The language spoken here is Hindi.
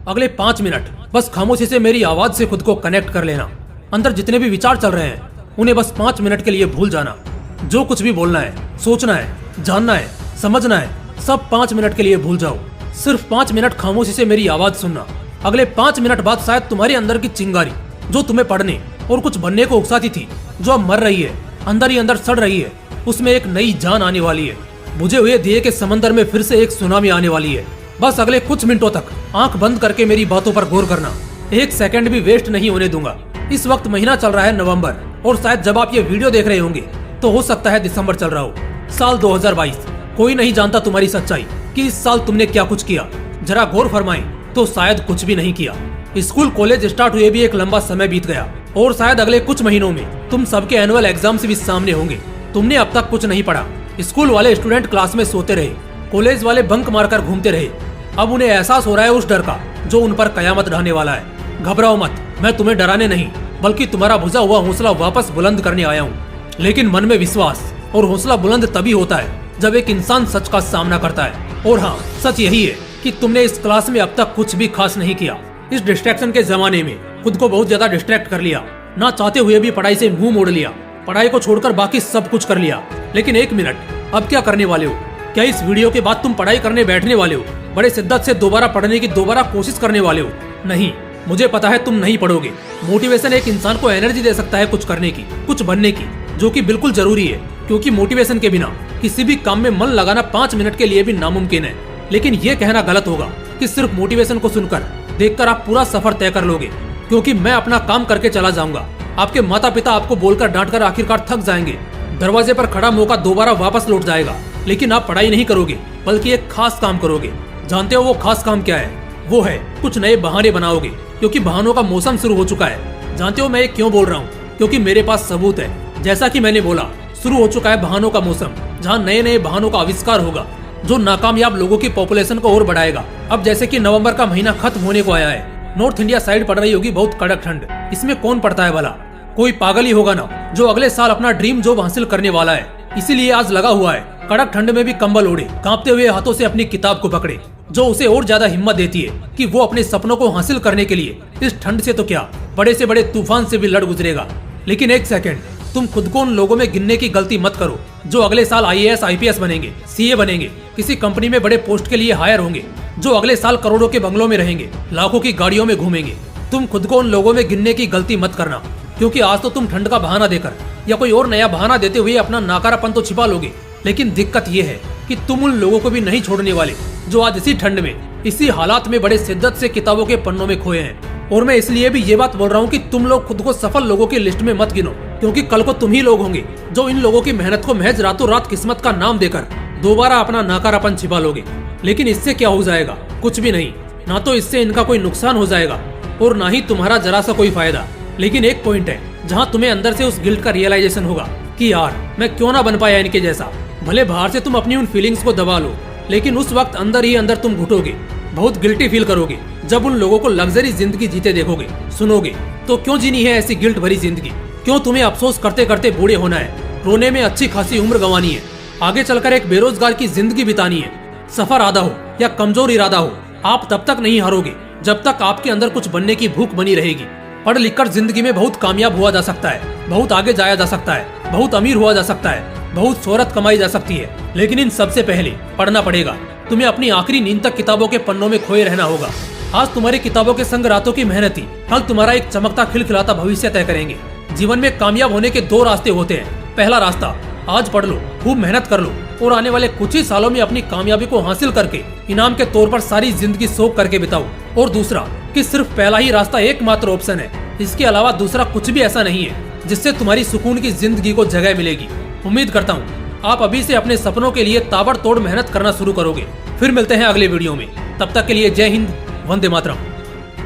अगले 5 मिनट बस खामोशी से मेरी आवाज से खुद को कनेक्ट कर लेना। अंदर जितने भी विचार चल रहे हैं उन्हें बस 5 मिनट के लिए भूल जाना। जो कुछ भी बोलना है, सोचना है, जानना है, समझना है, सब 5 मिनट के लिए भूल जाओ। सिर्फ 5 मिनट खामोशी से मेरी आवाज सुनना। अगले 5 मिनट बाद शायद तुम्हारे अंदर की चिंगारी जो तुम्हें पढ़ने और कुछ बनने को उकसाती थी, जो अब मर रही है, अंदर ही अंदर सड़ रही है, उसमें एक नई जान आने वाली है। बुझे हुए दिए के समंदर में फिर से एक सुनामी आने वाली है। बस अगले कुछ मिनटों तक आंख बंद करके मेरी बातों पर गौर करना। एक सेकंड भी वेस्ट नहीं होने दूंगा। इस वक्त महीना चल रहा है नवंबर, और शायद जब आप ये वीडियो देख रहे होंगे तो हो सकता है दिसंबर चल रहा हो, साल 2022। कोई नहीं जानता तुम्हारी सच्चाई कि इस साल तुमने क्या कुछ किया। जरा गौर फरमाएं तो शायद कुछ भी नहीं किया। स्कूल कॉलेज स्टार्ट हुए भी एक लंबा समय बीत गया, और शायद अगले कुछ महीनों में तुम सबके एनुअल एग्जाम्स भी सामने होंगे। तुमने अब तक कुछ नहीं पढ़ा। स्कूल वाले स्टूडेंट क्लास में सोते रहे, कॉलेज वाले बंक मारकर घूमते रहे। अब उन्हें एहसास हो रहा है उस डर का जो उन पर कयामत ढाने वाला है। घबराओ मत, मैं तुम्हें डराने नहीं बल्कि तुम्हारा बुझा हुआ हौसला वापस बुलंद करने आया हूँ। लेकिन मन में विश्वास और हौसला बुलंद तभी होता है जब एक इंसान सच का सामना करता है। और हाँ, सच यही है कि तुमने इस क्लास में अब तक कुछ भी खास नहीं किया। इस डिस्ट्रैक्शन के जमाने में खुद को बहुत ज्यादा डिस्ट्रैक्ट कर लिया। ना चाहते हुए भी पढ़ाई से मुंह मोड़ लिया। पढ़ाई को छोड़कर बाकी सब कुछ कर लिया। लेकिन एक मिनट, अब क्या करने वाले हो? क्या इस वीडियो के बाद तुम पढ़ाई करने बैठने वाले हो? बड़े शिद्दत से दोबारा पढ़ने की दोबारा कोशिश करने वाले हो? नहीं, मुझे पता है तुम नहीं पढ़ोगे। मोटिवेशन एक इंसान को एनर्जी दे सकता है कुछ करने की, कुछ बनने की, जो कि बिल्कुल जरूरी है, क्योंकि मोटिवेशन के बिना किसी भी काम में मन लगाना 5 मिनट के लिए भी नामुमकिन है। लेकिन ये कहना गलत होगा कि सिर्फ मोटिवेशन को सुनकर, देखकर आप पूरा सफर तय कर लोगे, क्योंकि मैं अपना काम करके चला जाऊंगा। आपके माता पिता आपको बोलकर डांटकर आखिरकार थक जाएंगे। दरवाजे पर खड़ा मौका दोबारा वापस लौट जाएगा। लेकिन आप पढ़ाई नहीं करोगे बल्कि एक खास काम करोगे। जानते हो वो खास काम क्या है? वो है कुछ नए बहाने बनाओगे, क्योंकि बहानों का मौसम शुरू हो चुका है। जानते हो मैं ये क्यों बोल रहा हूँ? क्योंकि मेरे पास सबूत है। जैसा कि मैंने बोला, शुरू हो चुका है बहानों का मौसम, जहाँ नए नए बहानों का आविष्कार होगा जो नाकामयाब लोगों की पॉपुलेशन को और बढ़ाएगा। अब जैसे कि नवंबर का महीना खत्म होने को आया है, नॉर्थ इंडिया साइड पड़ रही होगी बहुत कड़क ठंड। इसमें कौन पड़ता है भला? कोई पागल ही होगा ना, जो अगले साल अपना ड्रीम जॉब हासिल करने वाला है। इसीलिए आज लगा हुआ है कड़क ठंड में भी कंबल ओढ़े, कांपते हुए हाथों से अपनी किताब को पकड़े, जो उसे और ज्यादा हिम्मत देती है कि वो अपने सपनों को हासिल करने के लिए इस ठंड से तो क्या, बड़े से बड़े तूफान से भी लड़ गुजरेगा। लेकिन एक सेकंड, तुम खुद को उन लोगों में गिनने की गलती मत करो जो अगले साल IAS IPS बनेंगे, CA बनेंगे, किसी कंपनी में बड़े पोस्ट के लिए हायर होंगे, जो अगले साल करोड़ों के बंगलों में रहेंगे, लाखों की गाड़ियों में घूमेंगे। तुम खुद को उन लोगों में गिनने की गलती मत करना, क्योंकि आज तो तुम ठंड का बहाना देकर या कोई और नया बहाना देते हुए अपना नाकारापन तो छिपा लोगे। लेकिन दिक्कत ये है कि तुम उन लोगों को भी नहीं छोड़ने वाले जो आज इसी ठंड में, इसी हालात में बड़े शिद्दत से किताबों के पन्नों में खोए हैं। और मैं इसलिए भी ये बात बोल रहा हूँ कि तुम लोग खुद को सफल लोगों की लिस्ट में मत गिनो, क्योंकि कल को तुम ही लोग होंगे जो इन लोगों की मेहनत को महज रातों रात किस्मत का नाम देकर दोबारा अपना नाकारापन छिपा लोगे। लेकिन इससे क्या हो जाएगा? कुछ भी नहीं। ना तो इससे इनका कोई नुकसान हो जाएगा और ना ही तुम्हारा जरा सा कोई फायदा। लेकिन एक पॉइंट है जहाँ तुम्हें अंदर से उस गिल्ट का रियलाइजेशन होगा कि यार मैं क्यों ना बन पाया इनके जैसा। भले बाहर से तुम अपनी उन फीलिंग्स को दबा लो, लेकिन उस वक्त अंदर ही अंदर तुम घुटोगे, बहुत गिल्टी फील करोगे जब उन लोगों को लग्जरी जिंदगी जीते देखोगे, सुनोगे। तो क्यों जीनी है ऐसी गिल्ट भरी जिंदगी? क्यों तुम्हें अफसोस करते करते बूढ़े होना है, रोने में अच्छी खासी उम्र गंवानी है, आगे चलकर एक बेरोजगार की जिंदगी बितानी है? सफर आधा हो या कमजोर इरादा हो, आप तब तक नहीं हारोगे जब तक आपके अंदर कुछ बनने की भूख बनी रहेगी। पढ़ लिखकर जिंदगी में बहुत कामयाब हुआ जा सकता है, बहुत आगे जाया जा सकता है, बहुत अमीर हुआ जा सकता है, बहुत शोहरत कमाई जा सकती है। लेकिन इन सबसे पहले पढ़ना पड़ेगा। तुम्हें अपनी आखिरी नींद तक किताबों के पन्नों में खोए रहना होगा। आज तुम्हारी किताबों के संग रातों की मेहनत ही कल तुम्हारा एक चमकता खिलखिलाता भविष्य तय करेंगे। जीवन में कामयाब होने के 2 रास्ते होते हैं। पहला रास्ता, आज पढ़ लो, खूब मेहनत कर लो और आने वाले कुछ ही सालों में अपनी कामयाबी को हासिल करके इनाम के तौर पर सारी जिंदगी शौक करके बिताओ। और दूसरा कि सिर्फ पहला ही रास्ता एकमात्र ऑप्शन है, इसके अलावा दूसरा कुछ भी ऐसा नहीं है जिससे तुम्हारी सुकून की जिंदगी को जगह मिलेगी। उम्मीद करता हूँ आप अभी से अपने सपनों के लिए ताबड़तोड़ मेहनत करना शुरू करोगे। फिर मिलते हैं अगले वीडियो में, तब तक के लिए जय हिंद, वंदे मातरम।